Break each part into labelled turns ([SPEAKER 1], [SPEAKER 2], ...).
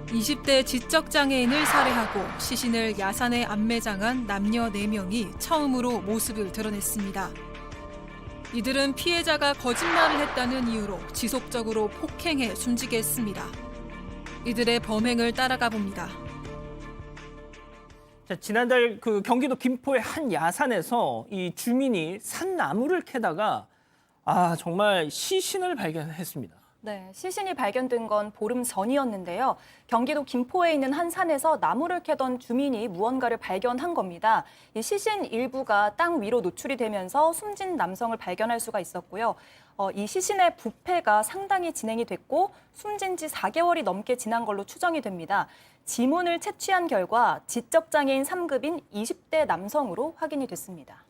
[SPEAKER 1] 20대 지적장애인을 살해하고 시신을 야산에 안매장한 남녀 4명이 처음으로 모습을 드러냈습니다. 이들은 피해자가 거짓말을 했다는 이유로 지속적으로 폭행해 숨지게 했습니다. 이들의 범행을 따라가 봅니다.
[SPEAKER 2] 자, 지난달 경기도 김포의 한 야산에서 이 주민이 산나무를 캐다가 정말 시신을 발견했습니다.
[SPEAKER 3] 네, 시신이 발견된 건 보름 전이었는데요. 경기도 김포에 있는 한 산에서 나무를 캐던 주민이 무언가를 발견한 겁니다. 이 시신 일부가 땅 위로 노출이 되면서 숨진 남성을 발견할 수가 있었고요. 이 시신의 부패가 상당히 진행이 됐고 숨진 지 4개월이 넘게 지난 걸로 추정이 됩니다. 지문을 채취한 결과 지적장애인 3급인 20대 남성으로 확인이 됐습니다.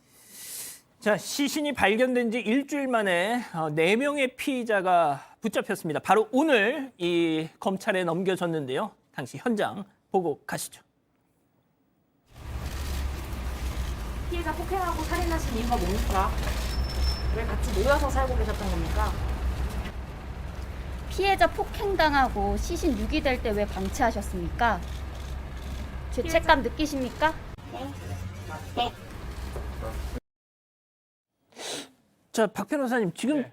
[SPEAKER 2] 자, 시신이 발견된 지 일주일 만에 4명의 피의자가 붙잡혔습니다. 바로 오늘 이 검찰에 넘겨졌는데요. 당시 현장 보고 가시죠.
[SPEAKER 4] 피해자 폭행하고 살인하신 이유가 뭡니까? 왜 같이 모여서 살고 계셨던 겁니까?
[SPEAKER 5] 피해자 폭행당하고 시신 유기될 때 왜 방치하셨습니까? 죄책감 느끼십니까?
[SPEAKER 4] 네.
[SPEAKER 2] 자, 박 변호사님, 지금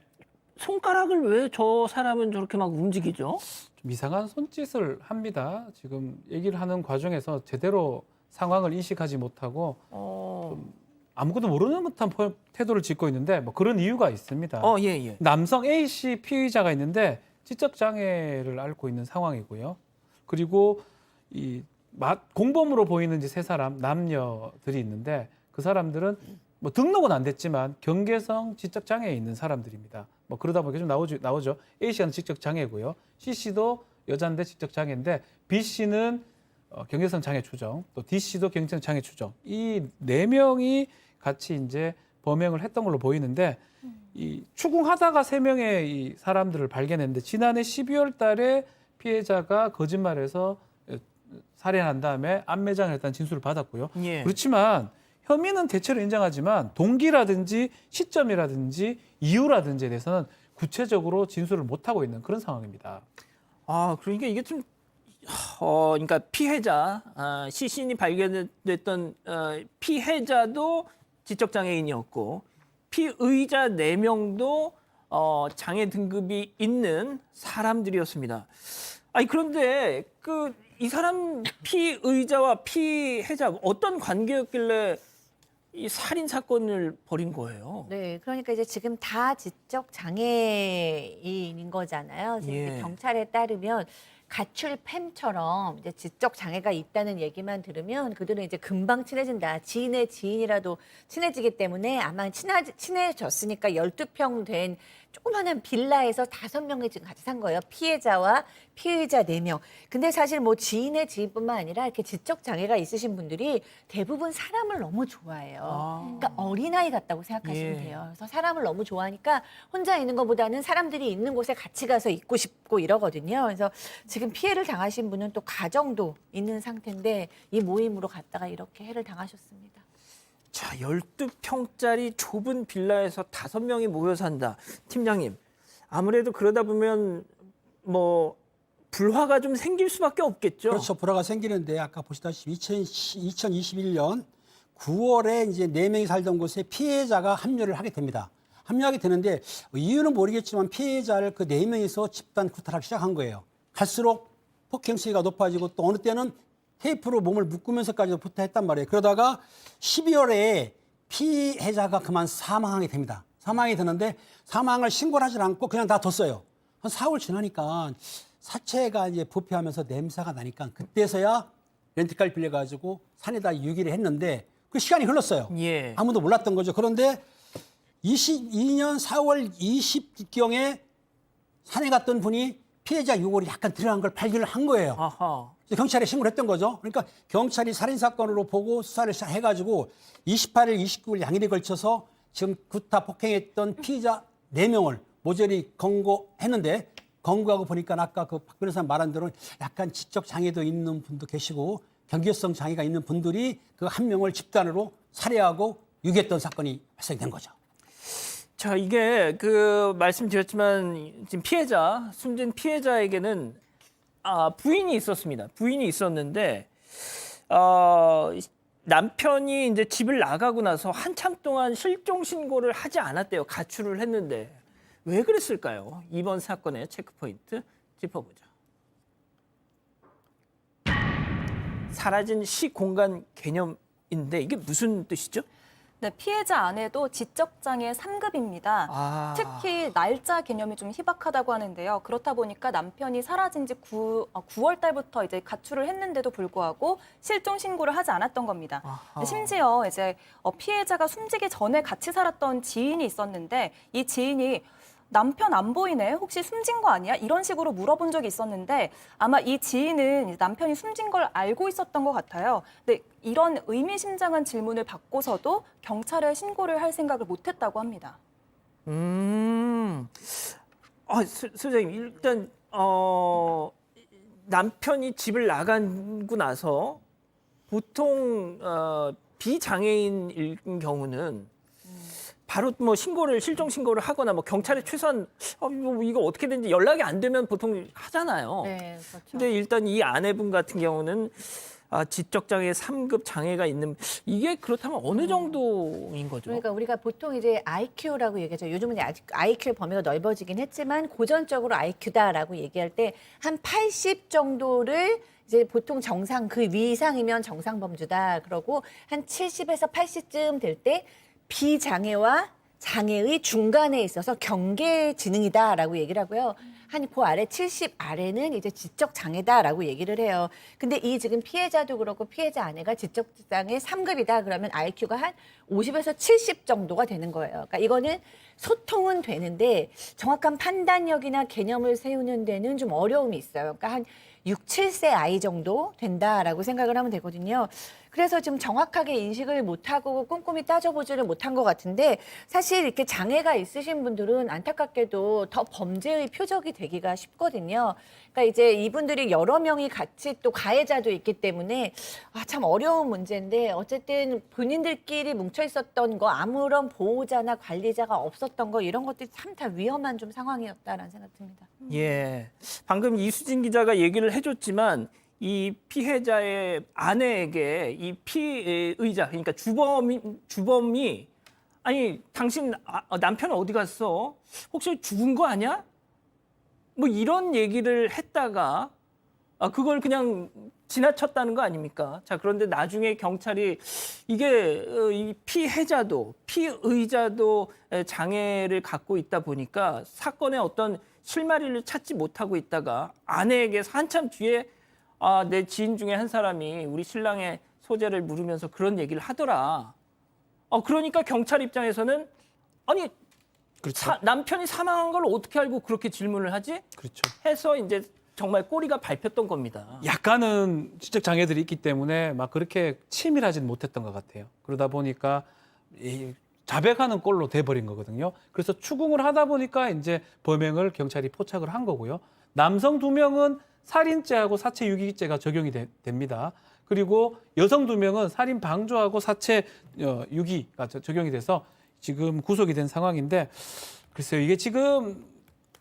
[SPEAKER 2] 손가락을 왜 저 사람은 저렇게 막 움직이죠?
[SPEAKER 6] 좀 이상한 손짓을 합니다. 지금 얘기를 하는 과정에서 제대로 상황을 인식하지 못하고 좀 아무것도 모르는 듯한 태도를 짓고 있는데 뭐 그런 이유가 있습니다.
[SPEAKER 2] 예.
[SPEAKER 6] 남성 A씨 피의자가 있는데 지적 장애를 앓고 있는 상황이고요. 그리고 이 공범으로 보이는 이제 3사람 남녀들이 있는데 그 사람들은 뭐 등록은 안 됐지만 경계성 지적 장애에 있는 사람들입니다. 뭐 그러다 보니까 좀 나오죠. A 씨는 지적 장애고요. C 씨도 여자인데 지적 장애인데 B 씨는 경계성 장애 추정, 또 D 씨도 경계성 장애 추정. 이 4명이 같이 이제 범행을 했던 걸로 보이는데 이 추궁하다가 3명의 이 사람들을 발견했는데 지난해 12월 달에 피해자가 거짓말해서 살해한 다음에 안매장을 했다는 진술을 받았고요.
[SPEAKER 2] 예.
[SPEAKER 6] 그렇지만 혐의는 대체로 인정하지만 동기라든지 시점이라든지 이유라든지에 대해서는 구체적으로 진술을 못하고 있는 그런 상황입니다.
[SPEAKER 2] 그러니까 이게 좀 그러니까 피해자 시신이 발견됐던 피해자도 지적 장애인이었고 피의자 4명도 장애 등급이 있는 사람들이었습니다. 그런데 이 사람 피의자와 피해자 어떤 관계였길래 이 살인 사건을 벌인 거예요?
[SPEAKER 7] 네, 그러니까 이제 지금 다 지적 장애인인 거잖아요. 지금
[SPEAKER 2] 예.
[SPEAKER 7] 경찰에 따르면 가출팸처럼 이제 지적 장애가 있다는 얘기만 들으면 그들은 이제 금방 친해진다. 지인의 지인이라도 친해지기 때문에 아마 친해졌으니까 12평 된 조그마한 빌라에서 5명이 지금 같이 산 거예요. 피해자와 피의자 4명. 근데 사실 뭐 지인의 지인뿐만 아니라 이렇게 지적 장애가 있으신 분들이 대부분 사람을 너무 좋아해요. 그러니까 어린아이 같다고 생각하시면 돼요. 그래서 사람을 너무 좋아하니까 혼자 있는 것보다는 사람들이 있는 곳에 같이 가서 있고 싶고 이러거든요. 그래서 지금 피해를 당하신 분은 또 가정도 있는 상태인데 이 모임으로 갔다가 이렇게 해를 당하셨습니다.
[SPEAKER 2] 자, 12평짜리 좁은 빌라에서 5명이 모여 산다. 팀장님, 아무래도 그러다 보면 뭐 불화가 좀 생길 수밖에 없겠죠?
[SPEAKER 8] 그렇죠. 불화가 생기는데 아까 보시다시피 2021년 9월에 이제 4명이 살던 곳에 피해자가 합류를 하게 됩니다. 합류하게 되는데 이유는 모르겠지만 피해자를 그 4명이서 집단 구타하기 시작한 거예요. 갈수록 폭행 수위가 높아지고 또 어느 때는 테이프로 몸을 묶으면서까지도 구타했단 말이에요. 그러다가 12월에 피해자가 그만 사망하게 됩니다. 사망이 되는데 사망을 신고를 하지 않고 그냥 다 뒀어요. 한 4월 지나니까 사체가 이제 부패하면서 냄새가 나니까 그때서야 렌트카를 빌려가지고 산에다 유기를 했는데 그 시간이 흘렀어요.
[SPEAKER 2] 예. 아무도
[SPEAKER 8] 아무도 몰랐던 거죠. 그런데 22년 4월 20경에 산에 갔던 분이 피해자 유골이 약간 드러난 걸 발견을 한 거예요.
[SPEAKER 2] 아하.
[SPEAKER 8] 경찰에 신고를 했던 거죠. 그러니까 경찰이 살인사건으로 보고 수사를 시작해가지고 28일, 29일 양일에 걸쳐서 지금 구타 폭행했던 피의자 4명을 모조리 검거했는데 검거하고 보니까 아까 그 박 변호사 말한 대로 약간 지적 장애도 있는 분도 계시고 경계성 장애가 있는 분들이 그 한 명을 집단으로 살해하고 유기했던 사건이 발생된 거죠.
[SPEAKER 2] 자, 이게 말씀드렸지만 지금 숨진 피해자에게는 부인이 있었습니다. 부인이 있었는데 남편이 이제 집을 나가고 나서 한참 동안 실종 신고를 하지 않았대요. 가출을 했는데 왜 그랬을까요? 이번 사건의 체크 포인트 짚어보죠. 사라진 시공간 개념인데 이게 무슨 뜻이죠?
[SPEAKER 3] 네, 피해자 아내도 지적장애 3급입니다. 특히 날짜 개념이 좀 희박하다고 하는데요. 그렇다 보니까 남편이 사라진 지 9월 달부터 이제 가출을 했는데도 불구하고 실종 신고를 하지 않았던 겁니다. 심지어 이제 피해자가 숨지기 전에 같이 살았던 지인이 있었는데 이 지인이 남편 안 보이네? 혹시 숨진 거 아니야? 이런 식으로 물어본 적이 있었는데 아마 이 지인은 남편이 숨진 걸 알고 있었던 것 같아요. 근데 이런 의미심장한 질문을 받고서도 경찰에 신고를 할 생각을 못했다고 합니다.
[SPEAKER 2] 소장님 일단 남편이 집을 나가고 나서 보통 비장애인일 경우는 바로 뭐 실종 신고를 하거나 뭐 경찰에 최소한 이거 어떻게든지 연락이 안 되면 보통 하잖아요.
[SPEAKER 7] 네, 그렇죠.
[SPEAKER 2] 근데 일단 이 아내분 같은 경우는 지적장애 3급 장애가 있는 이게 그렇다면 어느 정도인 거죠?
[SPEAKER 7] 그러니까 우리가 보통 이제 IQ라고 얘기하죠. 요즘은 아직 IQ의 범위가 넓어지긴 했지만 고전적으로 IQ다라고 얘기할 때 한 80 정도를 이제 보통 정상 그 위 이상이면 정상 범주다. 그러고 한 70에서 80쯤 될 때 비장애와 장애의 중간에 있어서 경계 지능이다라고 얘기를 하고요. 한 그 아래 70 아래는 이제 지적 장애다라고 얘기를 해요. 근데 이 지금 피해자도 그렇고 피해자 아내가 지적 장애 3급이다 그러면 IQ가 한 50에서 70 정도가 되는 거예요. 그러니까 이거는 소통은 되는데 정확한 판단력이나 개념을 세우는 데는 좀 어려움이 있어요. 그러니까 한 6, 7세 아이 정도 된다라고 생각을 하면 되거든요. 그래서 지금 정확하게 인식을 못하고 꼼꼼히 따져보지를 못한 것 같은데 사실 이렇게 장애가 있으신 분들은 안타깝게도 더 범죄의 표적이 되기가 쉽거든요. 그러니까 이제 이분들이 여러 명이 같이 또 가해자도 있기 때문에 참 어려운 문제인데 어쨌든 본인들끼리 뭉쳐 있었던 거 아무런 보호자나 관리자가 없었던 거 이런 것들이 참 다 위험한 좀 상황이었다라는 생각이 듭니다.
[SPEAKER 2] 예. 방금 이수진 기자가 얘기를 해줬지만 이 피해자의 아내에게 이 피의자 그러니까 주범이 아니 당신 남편 어디 갔어? 혹시 죽은 거 아니야? 뭐 이런 얘기를 했다가 그걸 그냥 지나쳤다는 거 아닙니까? 자, 그런데 나중에 경찰이 이게 이 피해자도 피의자도 장애를 갖고 있다 보니까 사건의 어떤 실마리를 찾지 못하고 있다가 아내에게 한참 뒤에 내 지인 중에 한 사람이 우리 신랑의 소재를 물으면서 그런 얘기를 하더라. 그러니까 경찰 입장에서는 아니
[SPEAKER 6] 그렇죠.
[SPEAKER 2] 남편이 사망한 걸 어떻게 알고 그렇게 질문을 하지?
[SPEAKER 6] 그렇죠.
[SPEAKER 2] 해서 이제 정말 꼬리가 밟혔던 겁니다.
[SPEAKER 6] 약간은 지적 장애들이 있기 때문에 막 그렇게 치밀하진 못했던 것 같아요. 그러다 보니까 이 자백하는 꼴로 돼버린 거거든요. 그래서 추궁을 하다 보니까 이제 범행을 경찰이 포착을 한 거고요. 남성 2명은 살인죄하고 사체 유기죄가 적용이 됩니다. 그리고 여성 2명은 살인 방조하고 사체 유기가 적용이 돼서 지금 구속이 된 상황인데 글쎄요, 이게 지금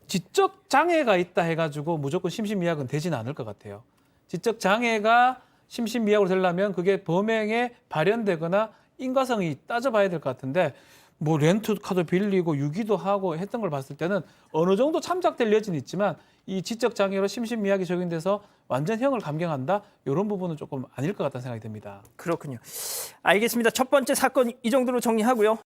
[SPEAKER 6] 지적 장애가 있다 해가지고 무조건 심신미약은 되지는 않을 것 같아요. 지적 장애가 심신미약으로 되려면 그게 범행에 발현되거나 인과성이 따져봐야 될 것 같은데 뭐 렌트카도 빌리고 유기도 하고 했던 걸 봤을 때는 어느 정도 참작될 여지는 있지만 이 지적 장애로 심신미약이 적용돼서 완전 형을 감경한다? 이런 부분은 조금 아닐 것 같다는 생각이 듭니다.
[SPEAKER 2] 그렇군요. 알겠습니다. 첫 번째 사건 이 정도로 정리하고요.